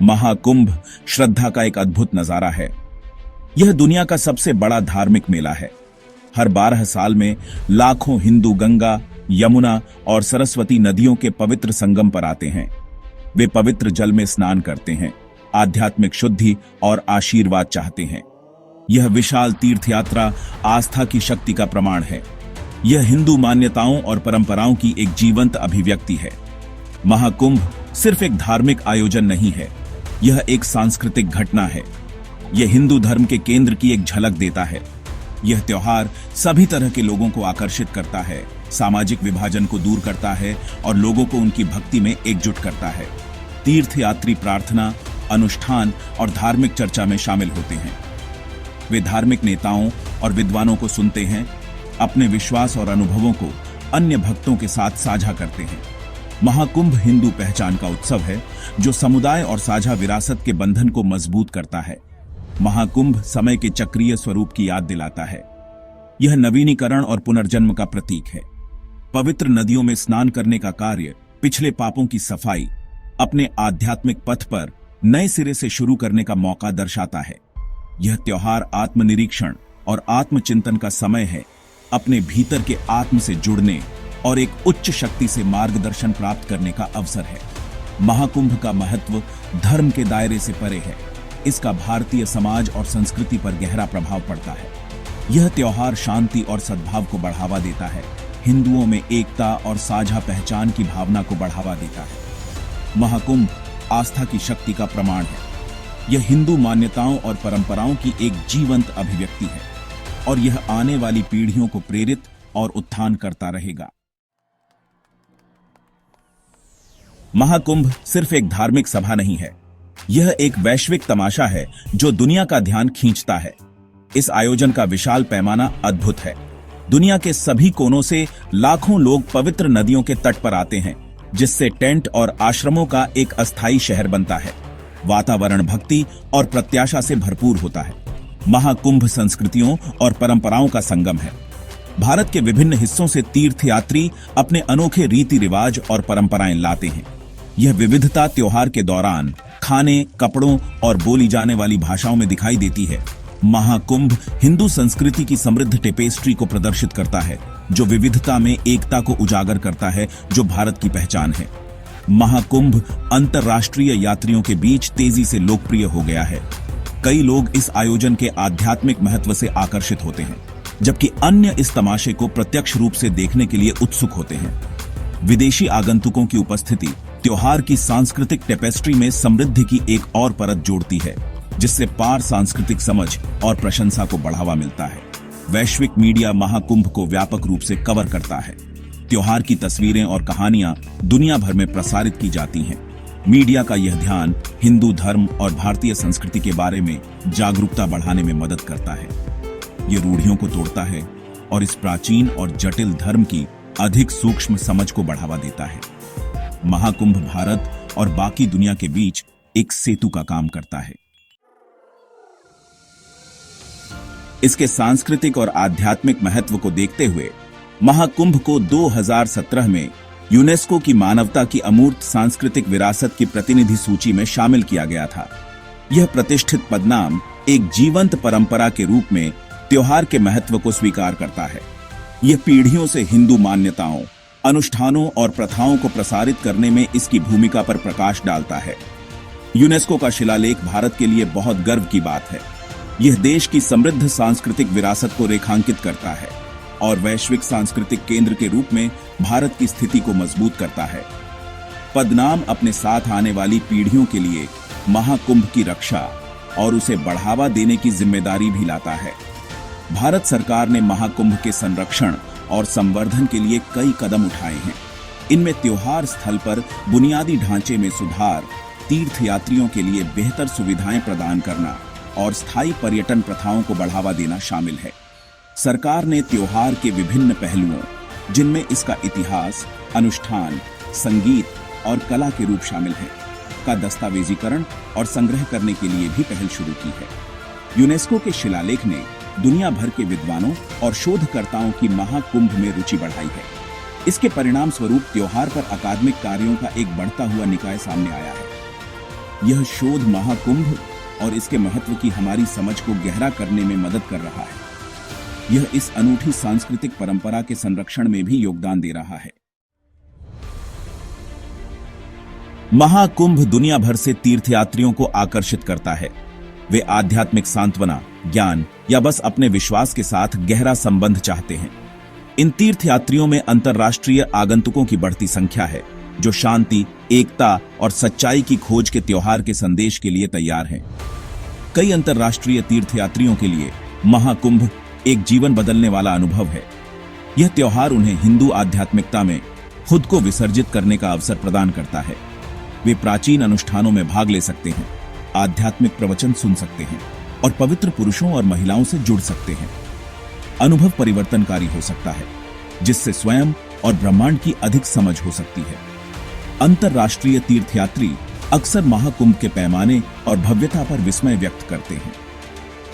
महाकुंभ श्रद्धा का एक अद्भुत नजारा है। यह दुनिया का सबसे बड़ा धार्मिक मेला है। हर 12 साल में लाखों हिंदू गंगा, यमुना और सरस्वती नदियों के पवित्र संगम पर आते हैं। वे पवित्र जल में स्नान करते हैं, आध्यात्मिक शुद्धि और आशीर्वाद चाहते हैं। यह विशाल तीर्थ यात्रा आस्था की शक्ति का प्रमाण है। यह हिंदू मान्यताओं और परंपराओं की एक जीवंत अभिव्यक्ति है। महाकुंभ सिर्फ एक धार्मिक आयोजन नहीं है, यह एक सांस्कृतिक घटना है। यह हिंदू धर्म के केंद्र की एक झलक देता है। यह त्योहार सभी तरह के लोगों को आकर्षित करता है, सामाजिक विभाजन को दूर करता है और लोगों को उनकी भक्ति में एकजुट करता है। तीर्थयात्री प्रार्थना, अनुष्ठान और धार्मिक चर्चा में शामिल होते हैं। वे धार्मिक नेताओं और विद्वानों को सुनते हैं, अपने विश्वास और अनुभवों को अन्य भक्तों के साथ साझा करते हैं। महाकुंभ हिंदू पहचान का उत्सव है जो समुदाय और साझा विरासत के बंधन को मजबूत करता है। महाकुंभ समय के चक्रीय स्वरूप की याद दिलाता है। यह नवीनीकरण और पुनर्जन्म का प्रतीक है। पवित्र नदियों में स्नान करने का कार्य पिछले पापों की सफाई, अपने आध्यात्मिक पथ पर नए सिरे से शुरू करने का मौका दर्शाता है। यह त्योहार आत्मनिरीक्षण और आत्मचिंतन का समय है, अपने भीतर के आत्म से जुड़ने और एक उच्च शक्ति से मार्गदर्शन प्राप्त करने का अवसर है। महाकुंभ का महत्व धर्म के दायरे से परे है। इसका भारतीय समाज और संस्कृति पर गहरा प्रभाव पड़ता है। यह त्योहार शांति और सद्भाव को बढ़ावा देता है, हिंदुओं में एकता और साझा पहचान की भावना को बढ़ावा देता है। महाकुंभ आस्था की शक्ति का प्रमाण है। यह हिंदू मान्यताओं और परंपराओं की एक जीवंत अभिव्यक्ति है और यह आने वाली पीढ़ियों को प्रेरित और उत्थान करता रहेगा। महाकुंभ सिर्फ एक धार्मिक सभा नहीं है, यह एक वैश्विक तमाशा है जो दुनिया का ध्यान खींचता है। इस आयोजन का विशाल पैमाना अद्भुत है। दुनिया के सभी कोनों से लाखों लोग पवित्र नदियों के तट पर आते हैं, जिससे टेंट और आश्रमों का एक अस्थायी शहर बनता है। वातावरण भक्ति और प्रत्याशा से भरपूर होता है। महाकुंभ संस्कृतियों और परंपराओं का संगम है। भारत के विभिन्न हिस्सों से तीर्थयात्री अपने अनोखे रीति रिवाज और परंपराएं लाते हैं। यह विविधता त्योहार के दौरान खाने, कपड़ों और बोली जाने वाली भाषाओं में दिखाई देती है। महाकुंभ हिंदू संस्कृति की समृद्ध टेपेस्ट्री को प्रदर्शित करता है, जो विविधता में एकता को उजागर करता है, जो भारत की पहचान है। महाकुंभ अंतर्राष्ट्रीय यात्रियों के बीच तेजी से लोकप्रिय हो गया है। कई लोग इस आयोजन के आध्यात्मिक महत्व से आकर्षित होते हैं, जबकि अन्य इस तमाशे को प्रत्यक्ष रूप से देखने के लिए उत्सुक होते हैं। विदेशी आगंतुकों की उपस्थिति त्योहार की सांस्कृतिक टेपेस्ट्री में समृद्धि की एक और परत जोड़ती है, जिससे पार सांस्कृतिक समझ और प्रशंसा को बढ़ावा मिलता है। वैश्विक मीडिया महाकुंभ को व्यापक रूप से कवर करता है। त्योहार की तस्वीरें और कहानियां दुनिया भर में प्रसारित की जाती हैं। मीडिया का यह ध्यान हिंदू धर्म और भारतीय संस्कृति के बारे में जागरूकता बढ़ाने में मदद करता है। ये रूढ़ियों को तोड़ता है और इस प्राचीन और जटिल धर्म की अधिक सूक्ष्म समझ को बढ़ावा देता है। महाकुंभ भारत और बाकी दुनिया के बीच एक सेतु का काम करता है। इसके सांस्कृतिक और आध्यात्मिक महत्व को देखते हुए महाकुंभ को 2017 में यूनेस्को की मानवता की अमूर्त सांस्कृतिक विरासत की प्रतिनिधि सूची में शामिल किया गया था। यह प्रतिष्ठित पदनाम एक जीवंत परंपरा के रूप में त्योहार के महत्व को स्वीकार करता है। यह पीढ़ियों से हिंदू मान्यताओं, अनुष्ठानों और प्रथाओं को प्रसारित करने में इसकी भूमिका पर प्रकाश डालता है। यूनेस्को का शिलालेख भारत के लिए बहुत गर्व की बात है। यह देश की समृद्ध सांस्कृतिक विरासत को रेखांकित करता है और वैश्विक सांस्कृतिक केंद्र के रूप में भारत की स्थिति को मजबूत करता है। पदनाम अपने साथ आने वाली पीढ़ियों के लिए महाकुंभ की रक्षा और उसे बढ़ावा देने की जिम्मेदारी भी लाता है। भारत सरकार ने महाकुंभ के संरक्षण और संवर्धन के लिए कई कदम उठाए हैं। इनमें त्योहार स्थल पर बुनियादी ढांचे में सुधार, तीर्थयात्रियों के लिए बेहतर सुविधाएं प्रदान करना और स्थायी पर्यटन प्रथाओं को बढ़ावा देना शामिल है। सरकार ने त्योहार के विभिन्न पहलुओं, जिनमें इसका इतिहास, अनुष्ठान, संगीत और कला के रूप शामिल हैं, का दस्तावेजीकरण और संग्रह करने के लिए भी पहल शुरू की है। यूनेस्को के शिलालेख ने दुनिया भर के विद्वानों और शोधकर्ताओं की महाकुंभ में रुचि बढ़ाई है। इसके परिणाम स्वरूप त्योहार पर अकादमिक कार्यों का एक बढ़ता हुआ निकाय सामने आया है। यह शोध महाकुंभ और इसके महत्व की हमारी समझ को गहरा करने में मदद कर रहा है। यह इस अनूठी सांस्कृतिक परंपरा के संरक्षण में भी योगदान दे रहा है। महाकुंभ दुनिया भर से तीर्थयात्रियों को आकर्षित करता है। वे आध्यात्मिक सांत्वना, ज्ञान या बस अपने विश्वास के साथ गहरा संबंध चाहते हैं। इन तीर्थयात्रियों में अंतर्राष्ट्रीय आगंतुकों की बढ़ती संख्या है, जो शांति, एकता और सच्चाई की खोज के त्योहार के संदेश के लिए तैयार हैं। कई अंतर्राष्ट्रीय तीर्थयात्रियों के लिए महाकुंभ एक जीवन बदलने वाला अनुभव है। यह त्योहार उन्हें हिंदू आध्यात्मिकता में खुद को विसर्जित करने का अवसर प्रदान करता है। वे प्राचीन अनुष्ठानों में भाग ले सकते हैं, आध्यात्मिक प्रवचन सुन सकते हैं और पवित्र पुरुषों और महिलाओं से जुड़ सकते हैं। अनुभव परिवर्तनकारी हो सकता है, जिससे स्वयं और ब्रह्मांड की अधिक समझ हो सकती है। अंतर्राष्ट्रीय तीर्थयात्री अक्सर महाकुंभ के पैमाने और भव्यता पर विस्मय व्यक्त करते हैं।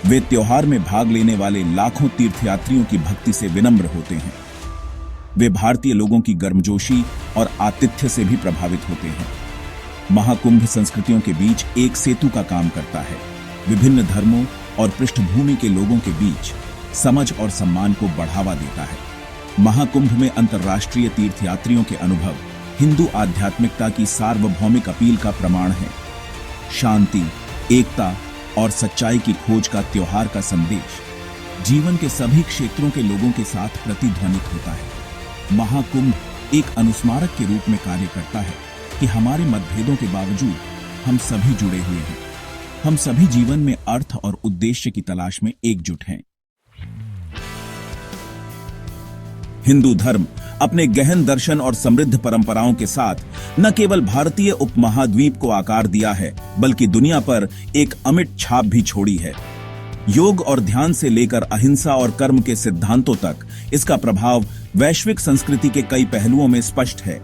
वे त्योहार में भाग लेने वाले लाखों तीर्थयात्रियों की भक्ति से विनम्र होते हैं। वे भारतीय लोगों की गर्मजोशी और आतिथ्य से भी प्रभावित होते हैं। महाकुंभ संस्कृतियों के बीच एक सेतु का काम करता है, विभिन्न धर्मों और पृष्ठभूमि के लोगों के बीच समझ और सम्मान को बढ़ावा देता है। महाकुंभ में अंतर्राष्ट्रीय तीर्थयात्रियों के अनुभव हिंदू आध्यात्मिकता की सार्वभौमिक अपील का प्रमाण है। शांति, एकता और सच्चाई की खोज का त्योहार का संदेश जीवन के सभी क्षेत्रों के लोगों के साथ प्रतिध्वनित होता है। महाकुंभ एक अनुस्मारक के रूप में कार्य करता है कि हमारे मतभेदों के बावजूद हम सभी जुड़े हुए हैं। हम सभी जीवन में अर्थ और उद्देश्य की तलाश में एकजुट हैं। हिंदू धर्म अपने गहन दर्शन और समृद्ध परंपराओं के साथ न केवल भारतीय उपमहाद्वीप को आकार दिया है, बल्कि दुनिया पर एक अमिट छाप भी छोड़ी है। योग और ध्यान से लेकर अहिंसा और कर्म के सिद्धांतों तक इसका प्रभाव वैश्विक संस्कृति के कई पहलुओं में स्पष्ट है।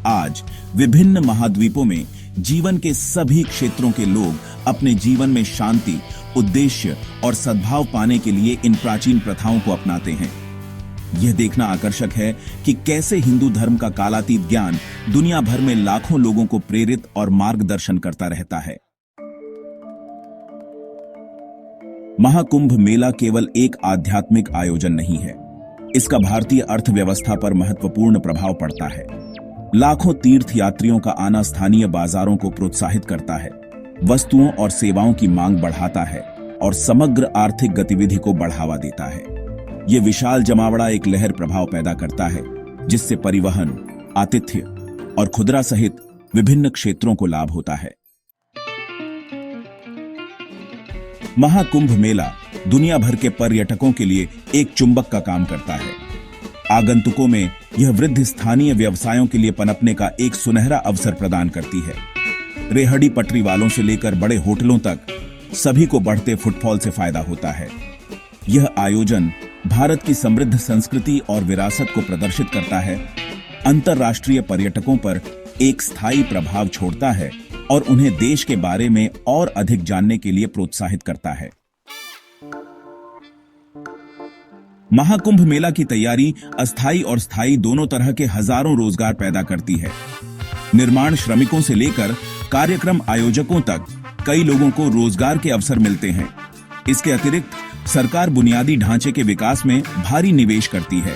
आज विभिन्न महाद्वीपों में जीवन के सभी क्षेत्रों के लोग अपने जीवन में शांति, उद्देश्य और सद्भाव पाने के लिए इन प्राचीन प्रथाओं को अपनाते हैं। यह देखना आकर्षक है कि कैसे हिंदू धर्म का कालातीत ज्ञान दुनिया भर में लाखों लोगों को प्रेरित और मार्गदर्शन करता रहता है। महाकुंभ मेला केवल एक आध्यात्मिक आयोजन नहीं है, इसका भारतीय अर्थव्यवस्था पर महत्वपूर्ण प्रभाव पड़ता है। लाखों तीर्थयात्रियों का आना स्थानीय बाजारों को प्रोत्साहित करता है, वस्तुओं और सेवाओं की मांग बढ़ाता है और समग्र आर्थिक गतिविधि को बढ़ावा देता है। ये विशाल जमावड़ा एक लहर प्रभाव पैदा करता है, जिससे परिवहन, आतिथ्य और खुदरा सहित विभिन्न क्षेत्रों को लाभ होता है। महाकुंभ मेला दुनिया भर के पर्यटकों के लिए एक चुंबक का काम करता है। आगंतुकों में यह वृद्धि स्थानीय व्यवसायों के लिए पनपने का एक सुनहरा अवसर प्रदान करती है। रेहड़ी पटरी वालों से लेकर बड़े होटलों तक सभी को बढ़ते फुटफॉल से फायदा होता है। यह आयोजन भारत की समृद्ध संस्कृति और विरासत को प्रदर्शित करता है, अंतर्राष्ट्रीय पर्यटकों पर एक स्थायी प्रभाव छोड़ता है और उन्हें देश के बारे में और अधिक जानने के लिए प्रोत्साहित करता है। महाकुंभ मेला की तैयारी अस्थायी और स्थायी दोनों तरह के हजारों रोजगार पैदा करती है। निर्माण श्रमिकों से लेकर कार्यक्रम आयोजकों तक कई लोगों को रोजगार के अवसर मिलते हैं। इसके अतिरिक्त सरकार बुनियादी ढांचे के विकास में भारी निवेश करती है,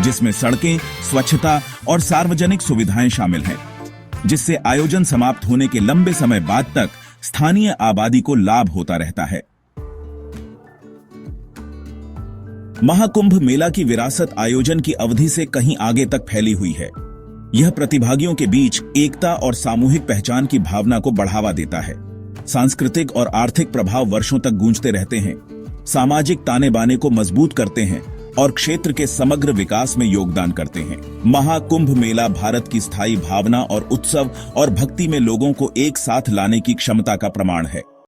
जिसमें सड़कें, स्वच्छता और सार्वजनिक सुविधाएं शामिल हैं, जिससे आयोजन समाप्त होने के लंबे समय बाद तक स्थानीय आबादी को लाभ होता रहता है। महाकुंभ मेला की विरासत आयोजन की अवधि से कहीं आगे तक फैली हुई है। यह प्रतिभागियों के बीच एकता और सामूहिक पहचान की भावना को बढ़ावा देता है। सांस्कृतिक और आर्थिक प्रभाव वर्षों तक गूंजते रहते हैं, सामाजिक ताने बाने को मजबूत करते हैं और क्षेत्र के समग्र विकास में योगदान करते हैं। महाकुंभ मेला भारत की स्थायी भावना और उत्सव और भक्ति में लोगों को एक साथ लाने की क्षमता का प्रमाण है।